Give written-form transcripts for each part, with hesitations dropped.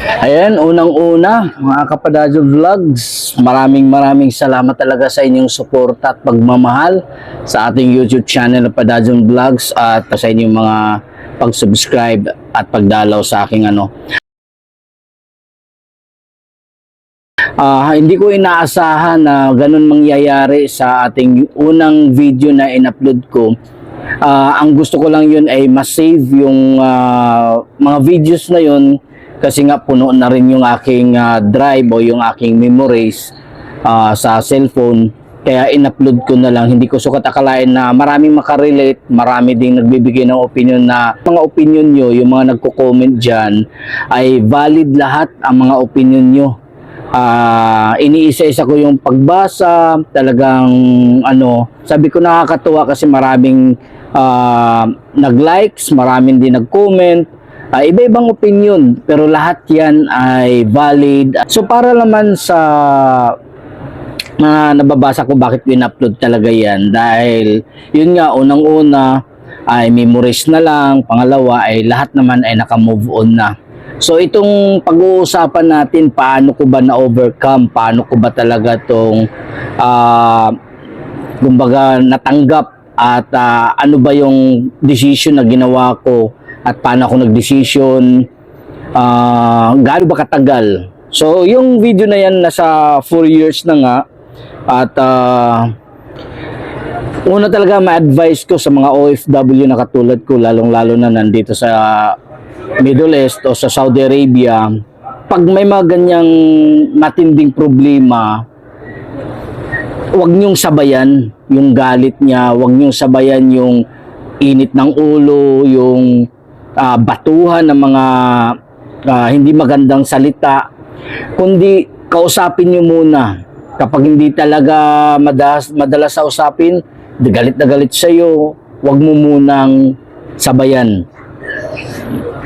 Ayan, unang-una, mga Kapadadyo Vlogs, maraming salamat talaga sa inyong suporta at pagmamahal sa ating YouTube channel na Padadyo Vlogs at sa inyong mga pag-subscribe at pagdalaw sa aking hindi ko inaasahan na ganun mangyayari sa ating unang video na in-upload ko. Ang gusto ko lang yun ay ma-save yung mga videos na yun kasi nga puno na rin yung aking drive o yung aking memories sa cellphone. Kaya in-upload ko na lang. Hindi ko sukat akalain na maraming makarelate, marami ding nagbibigay ng opinion na mga opinion nyo, yung mga nagko-comment dyan, ay valid lahat ang mga opinion nyo. Iniisa-isa ko yung pagbasa, talagang sabi ko nakakatuwa kasi maraming nag-likes, maraming din nag-comment, iba-ibang opinion, pero lahat yan ay valid. So para naman sa nababasa ko bakit in-upload talaga yan, dahil yun nga, unang-una ay memories na lang, pangalawa ay lahat naman ay naka-move on na. So itong pag-uusapan natin, paano ko ba na-overcome, paano ko ba talaga itong kumbaga natanggap at ano ba yung decision na ginawa ko at paano ako nag-decision, gaano ba katagal. So yung video na yan nasa 4 years na nga at una talaga ma-advise ko sa mga OFW na katulad ko, lalong-lalo na nandito sa Middle East o sa Saudi Arabia, pag may mga ganyang matinding problema, huwag niyong sabayan yung galit niya, huwag niyong sabayan yung init ng ulo, yung batuhan ng mga hindi magandang salita, kundi kausapin niyo muna. Kapag hindi talaga madalas sa usapin, galit na galit sa'yo, huwag mo munang sabayan.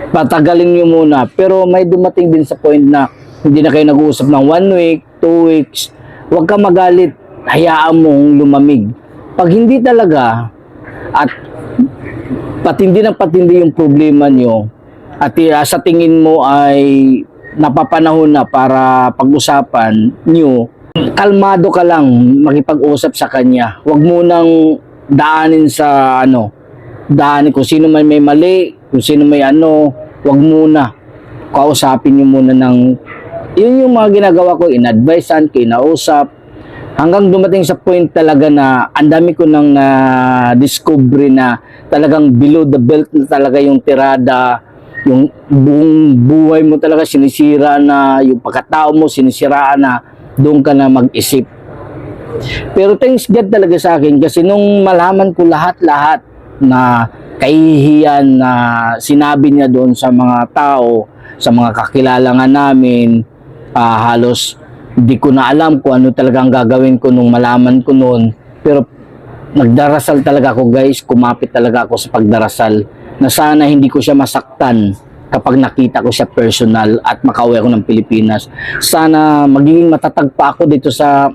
Patagalin nyo muna. Pero may dumating din sa point na hindi na kayo nag-uusap ng 1 week, 2 weeks. Huwag ka magalit. Hayaan mong lumamig. Pag hindi talaga at patindi ng patindi yung problema nyo at sa tingin mo ay napapanahon na para pag-usapan nyo, kalmado ka lang makipag-usap sa kanya. Huwag mo nang daanin sa daanin kung sino man may mali, kung sino may huwag muna. Kausapin niyo muna yun yung mga ginagawa ko, in-advisean, kinausap, hanggang dumating sa point talaga na ang dami ko nang discovery na talagang below the belt na talaga yung tirada, yung buong buhay mo talaga sinisira na, yung pagkatao mo sinisiraan na, doon ka na mag-isip. Pero thanks God talaga sa akin kasi nung malaman ko lahat-lahat na kahihiyan na sinabi niya doon sa mga tao, sa mga kakilala nga namin, halos hindi ko na alam kung ano talagang gagawin ko nung malaman ko noon. Pero nagdarasal talaga ako guys, kumapit talaga ako sa pagdarasal na sana hindi ko siya masaktan kapag nakita ko siya personal at makauwi ako ng Pilipinas. Sana magiging matatag pa ako dito sa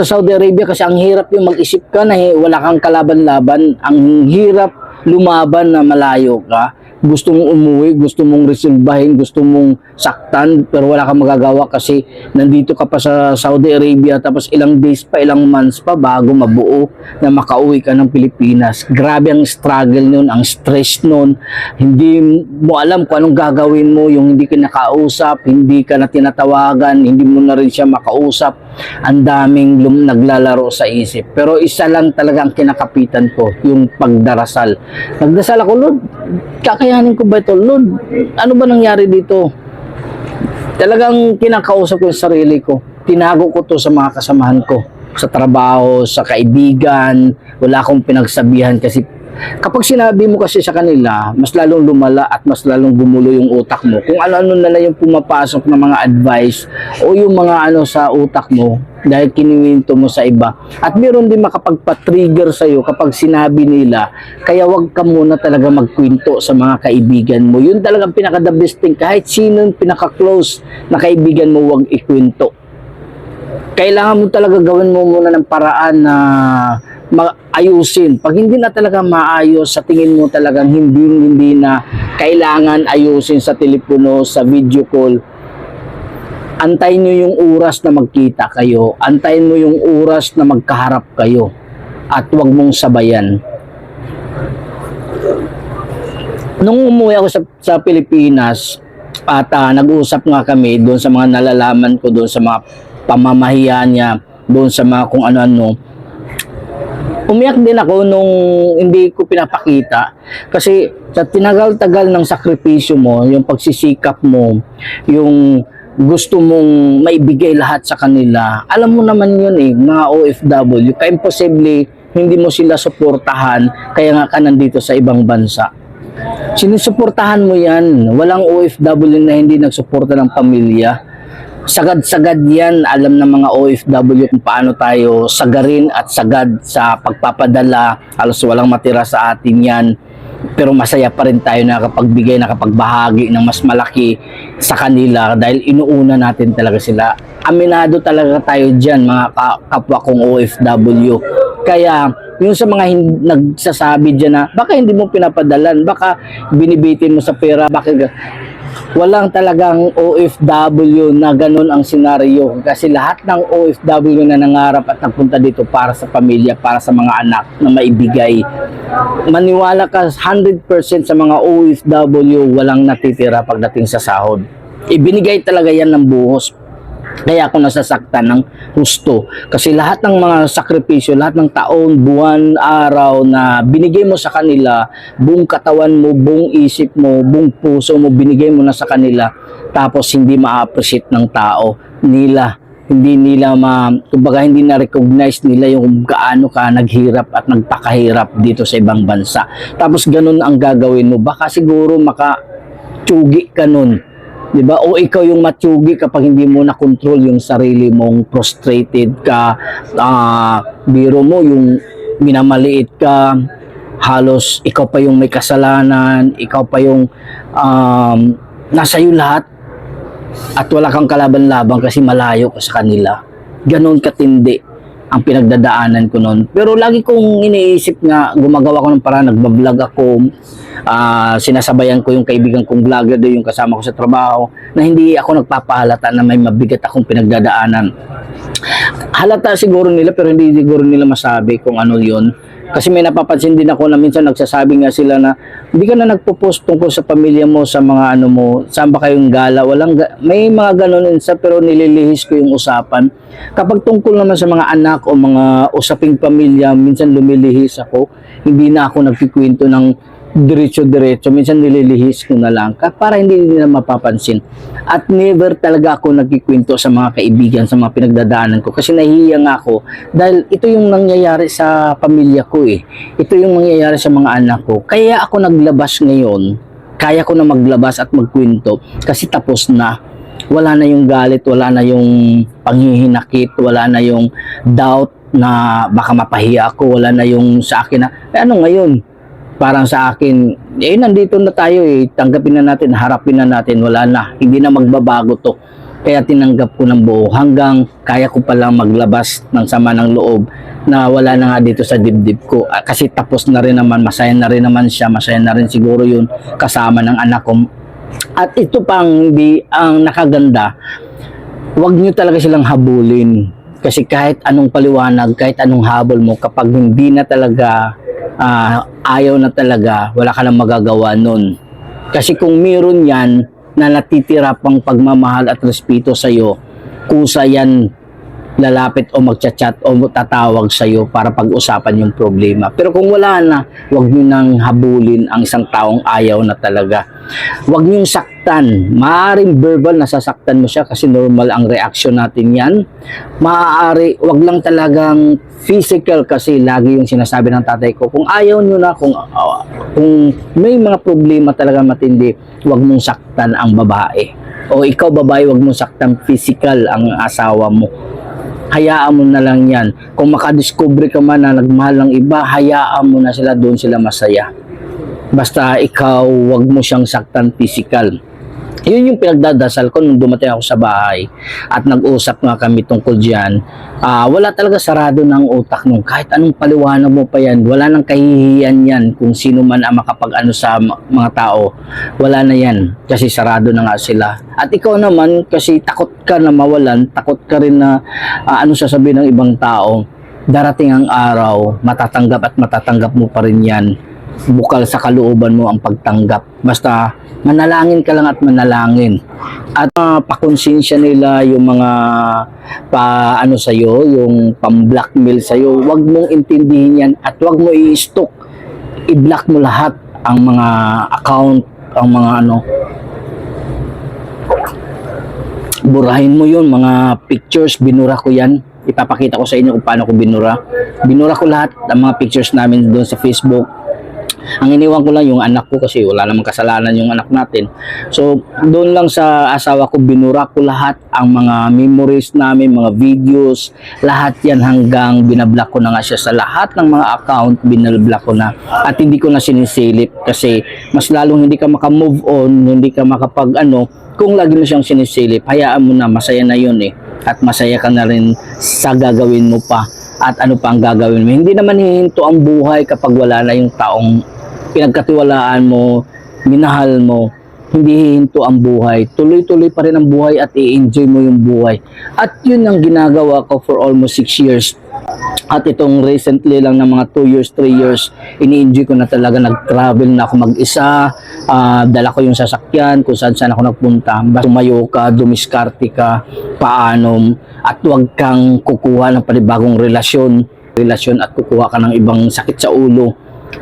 Saudi Arabia kasi ang hirap yung mag-isip ka na wala kang kalaban-laban. Ang hirap lumaban na malayo ka. Gusto mong umuwi, gusto mong resolbahin, gusto mong saktan, pero wala kang magagawa kasi nandito ka pa sa Saudi Arabia tapos ilang days pa, ilang months pa bago mabuo na makauwi ka ng Pilipinas. Grabe ang struggle nun, ang stress nun. Hindi mo alam kung anong gagawin mo, yung hindi ka nakausap, hindi ka na tinatawagan, hindi mo na rin siya makausap. Ang daming naglalaro sa isip. Pero isa lang talaga ang kinakapitan ko, yung pagdarasal. Nagdasal ako, Lord, kakayanin ko ba ito? Lord, ano ba nangyari dito? Talagang kinakausap ko yung sarili ko. Tinago ko to sa mga kasamahan ko. Sa trabaho, sa kaibigan, wala akong pinagsabihan kasi kapag sinabi mo kasi sa kanila, mas lalong lumala at mas lalong gumulo yung utak mo. Kung ano-ano na lang yung pumapasok na mga advice o yung mga sa utak mo dahil kiniwento mo sa iba. At meron din makapagpa-trigger sa'yo kapag sinabi nila. Kaya wag ka muna talaga magkwento sa mga kaibigan mo. Yun talagang pinaka-the best thing. Kahit sino yung pinaka-close na kaibigan mo, wag ikwento. Kailangan mo talaga gawin mo muna ng paraan na ayusin. Pag hindi na talaga maayos, sa tingin mo talagang hindi na kailangan ayusin sa telepono, sa video call, antayin nyo yung oras na magkita kayo. Antayin mo yung oras na magkaharap kayo. At huwag mong sabayan. Nung umuwi ako sa Pilipinas, at nag-uusap nga kami doon sa mga nalalaman ko, doon sa mga pamamahiya niya, doon sa mga kung ano-ano, umiyak din ako nung hindi ko pinapakita. Kasi sa tinagal-tagal ng sakripisyo mo, yung pagsisikap mo, yung gusto mong maibigay lahat sa kanila, alam mo naman yun mga OFW, ka-imposible hindi mo sila suportahan, kaya nga ka nandito sa ibang bansa. Sinusuportahan mo yan. Walang OFW na hindi nagsuporta ng pamilya. Sagad-sagad yan. Alam ng mga OFW kung paano tayo sagarin at sagad sa pagpapadala. Halos walang matira sa atin yan. Pero masaya pa rin tayo nakapagbigay, nakapagbahagi ng mas malaki sa kanila dahil inuuna natin talaga sila. Aminado talaga tayo dyan, mga kapwa kong OFW. Kaya yung sa mga nagsasabi dyan na baka hindi mo pinapadalan, baka binibitin mo sa pera, bakit walang talagang OFW na ganun ang senaryo. Kasi lahat ng OFW na nangarap at nagpunta dito para sa pamilya, para sa mga anak na maibigay. Maniwala ka 100% sa mga OFW, walang natitira pagdating sa sahod. Ibinigay talaga yan ng buhos. Kaya ako nasasaktan ng husto. Kasi lahat ng mga sakripisyo, lahat ng taon, buwan, araw na binigay mo sa kanila, buong katawan mo, buong isip mo, buong puso mo, binigay mo na sa kanila, tapos hindi ma-appreciate ng tao nila. Hindi nila kumbaga hindi na-recognize nila yung gaano ka naghirap at nagpakahirap dito sa ibang bansa. Tapos ganun ang gagawin mo. Baka siguro maka-tsugi ka nun. Diba? O ikaw yung matsugi kapag hindi mo na control yung sarili mong frustrated ka, biro mo yung minamaliit ka, halos ikaw pa yung may kasalanan, ikaw pa yung nasa iyo lahat at wala kang kalaban-laban kasi malayo ka sa kanila. Ganon katindi ang pinagdadaanan ko noon. Pero lagi kong iniisip nga, gumagawa ko ng paraan, nagbablog ako, sinasabayan ko yung kaibigan kong vlogger doon, yung kasama ko sa trabaho, na hindi ako nagpapahalata na may mabigat akong pinagdadaanan. Halata siguro nila pero hindi siguro nila masabi kung ano yun. Kasi may napapansin din ako na minsan nagsasabi nga sila na hindi ka na nagpo-post tungkol sa pamilya mo, sa mga ano mo, saan ba kayong gala, may mga ganun insa pero nililihis ko yung usapan. Kapag tungkol naman sa mga anak o mga usaping pamilya, minsan lumilihis ako, hindi na ako nagkikwento ng diretso-diretso, minsan nililihis ko na lang para hindi nila mapapansin. At never talaga ako nagkikwento sa mga kaibigan, sa mga pinagdadaanan ko kasi nahihiya nga ako dahil ito yung nangyayari sa pamilya ko ito yung nangyayari sa mga anak ko, kaya ako naglabas ngayon, kaya ko na maglabas at magkwento kasi tapos na, wala na yung galit, wala na yung panghihinakit, wala na yung doubt na baka mapahiya ako, wala na yung sa akin na ano ngayon. Parang sa akin, nandito na tayo tanggapin na natin, harapin na natin, wala na, hindi na magbabago to. Kaya tinanggap ko ng buo hanggang kaya ko palang maglabas ng sama ng loob na wala na nga dito sa dibdib ko. Kasi tapos na rin naman, masaya na rin naman siya, masaya na rin siguro yun kasama ng anak ko. At ito pang ang nakaganda, huwag nyo talaga silang habulin. Kasi kahit anong paliwanag, kahit anong habol mo, kapag hindi na talaga ayaw na talaga, wala ka lang magagawa nun. Kasi kung meron yan na natitira pang pagmamahal at respeto sa'yo, kusa yan lalapit o magchat-chat o tatawag sa'yo para pag-usapan yung problema. Pero kung wala na, huwag nyo nang habulin ang isang taong ayaw na talaga. Huwag nyo saktan. Maaaring verbal, nasasaktan mo siya kasi normal ang reaction natin yan. Maaari, huwag lang talagang physical kasi lagi yung sinasabi ng tatay ko. Kung ayaw nyo na, kung may mga problema talaga matindi, huwag mong saktan ang babae. O ikaw babae, huwag mong saktan physical ang asawa mo. Hayaan mo na lang yan. Kung makadiscover ka man na nagmahal ng iba, hayaan mo na sila, doon sila masaya. Basta ikaw, wag mo siyang saktan physical. Yun yung pinagdadasal ko nung dumating ako sa bahay at nag-usap nga kami tungkol dyan. Wala talaga sarado ng utak nung kahit anong paliwanag mo pa yan, wala nang kahihiyan yan kung sino man ang makapag-ano sa mga tao. Wala na yan kasi sarado na nga sila. At ikaw naman kasi takot ka na mawalan, takot ka rin na ano sasabihin ng ibang tao. Darating ang araw, matatanggap at matatanggap mo pa rin yan. Bukal sa kalooban mo ang pagtanggap. Basta manalangin ka lang at manalangin. At pakonsensya nila yung mga paano sa'yo, yung pang-blackmail sa'yo. Huwag mong intindihin yan at huwag mo i-stalk. I-block mo lahat ang mga account, ang mga ano. Burahin mo yun, mga pictures, binura ko yan. Ipapakita ko sa inyo kung paano ko binura. Binura ko lahat ang mga pictures namin doon sa Facebook. Ang iniwan ko lang yung anak ko kasi wala namang kasalanan yung anak natin. So, doon lang sa asawa ko, binura ko lahat ang mga memories namin, mga videos, lahat yan hanggang binablock ko na nga siya sa lahat ng mga account, binablock ko na. At hindi ko na sinisilip kasi mas lalong hindi ka maka-move on, hindi ka makapag ano, kung lagi mo siyang sinisilip, hayaan mo na, masaya na yun eh. At masaya ka na rin sa gagawin mo pa. At ano pa ang gagawin mo. Hindi naman hihinto ang buhay kapag wala na yung taong pinagkatiwalaan mo, minahal mo. Hindi hihinto ang buhay. Tuloy-tuloy pa rin ang buhay at i-enjoy mo yung buhay. At yun ang ginagawa ko for almost 6 years. At itong recently lang ng mga 2 years, 3 years, ini-enjoy ko na talaga. Nag-travel na ako mag-isa, dala ko yung sasakyan, kung saan ako nagpunta. Basta tumayo ka, dumiskarte ka, paano, at huwag kang kukuha ng panibagong relasyon at kukuha ka ng ibang sakit sa ulo.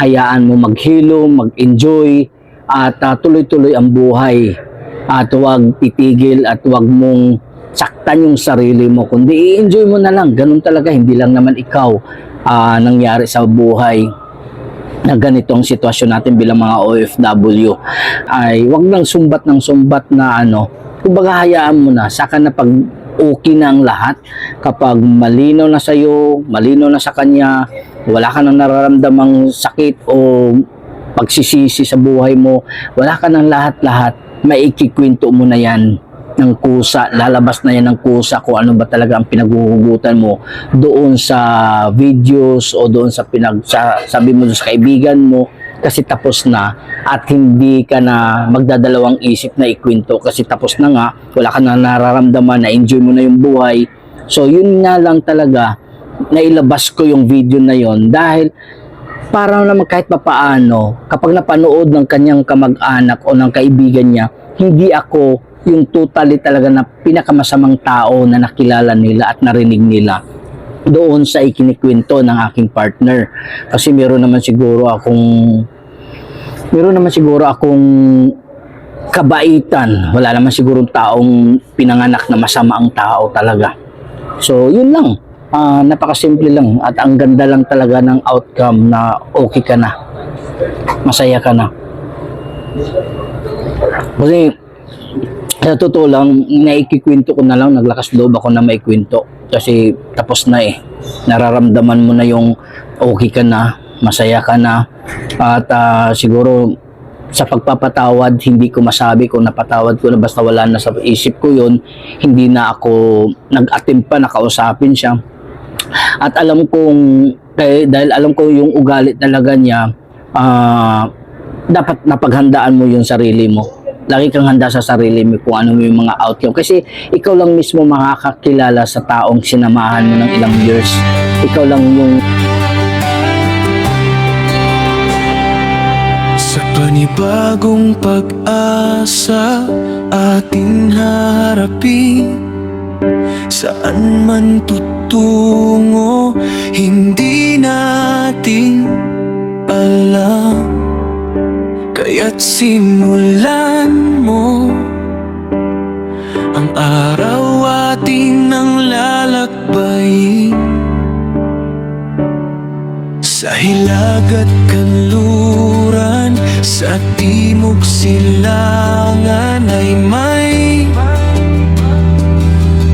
Hayaan mo maghilo, mag-enjoy, at tuloy-tuloy ang buhay. At huwag titigil at huwag mong saktan yung sarili mo, kundi i-enjoy mo na lang. Ganun talaga, hindi lang naman ikaw nangyari sa buhay na ganito ang sitwasyon natin bilang mga OFW. Ay wag lang sumbat ng sumbat na ano, kumbaga hayaan mo na, saka na pag okay na ang lahat, kapag malinaw na sa'yo, malinaw na sa kanya, wala ka nang nararamdamang sakit o pagsisisi sa buhay mo, wala ka nang lahat-lahat, maikikwento mo na yan ng kusa, lalabas na yan ng kusa kung ano ba talaga ang pinaghuhugutan mo doon sa videos o doon sa sabi mo sa kaibigan mo, kasi tapos na at hindi ka na magdadalawang isip na ikwento kasi tapos na nga, wala ka na nararamdaman, na enjoy mo na yung buhay. So yun nga lang talaga, nailabas ko yung video na yon dahil para naman kahit papaano, kapag napanood ng kanyang kamag-anak o ng kaibigan niya, hindi ako yung totally talaga na pinakamasamang tao na nakilala nila at narinig nila doon sa ikinikwento ng aking partner. Kasi meron naman siguro akong kabaitan. Wala naman siguro taong pinanganak na masama ang tao talaga. So yun lang, napakasimple lang at ang ganda lang talaga ng outcome na okay ka na, masaya ka na. Kasi sa totoo lang, naikikwento ko na lang, naglakas loob ako na maikwento kasi tapos na eh. Nararamdaman mo na yung okay ka na, masaya ka na, at siguro sa pagpapatawad, hindi ko masabi kung napatawad ko na, basta wala na sa isip ko yun. Hindi na ako nag-attempt pa, nakausapin siya. At alam kong, dahil alam ko yung ugali talaga niya, dapat napaghandaan mo yung sarili mo. Lagi kang handa sa sarili mo kung ano yung mga outcome. Kasi ikaw lang mismo makakakilala sa taong sinamahan mo ng ilang years. Ikaw lang yung... Sa panibagong pag-asa ating haharapin, saan man tutungo, hindi natin alam. Kaya't simulan mo ang araw ating nang lalakbayin. Sa hilag at kanluran, sa timog silangan ay may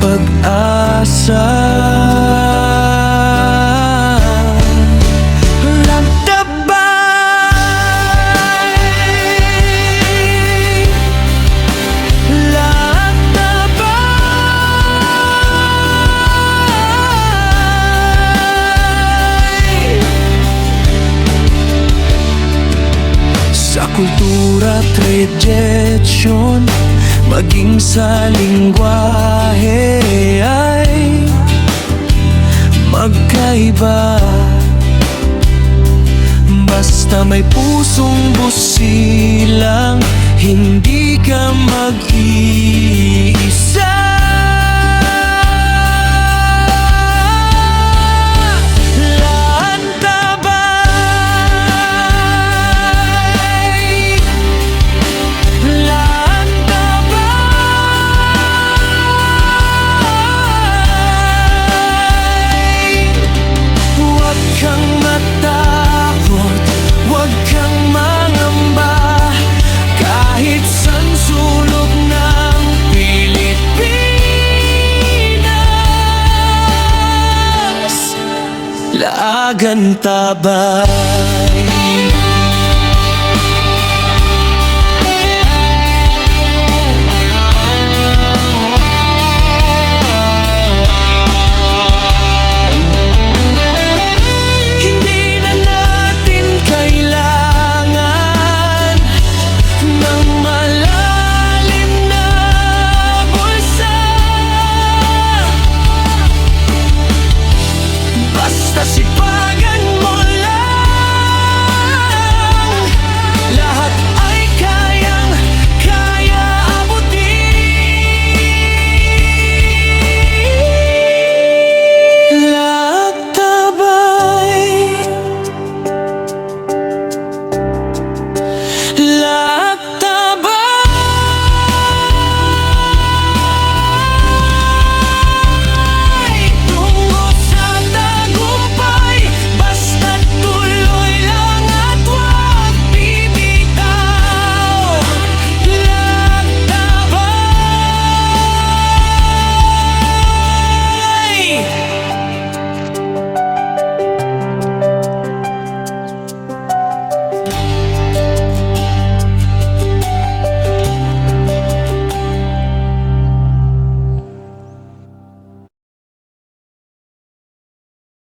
pag-asa. kultura, tradisyon, maging sa lingwahe ay magkaiba. Basta may pusong busilang, hindi ka mag-iisa. Lantabay, lantabay, huwag kang matakot, huwag kang mangamba, kahit san sulok ng Pilipinas, Lagan Tabay.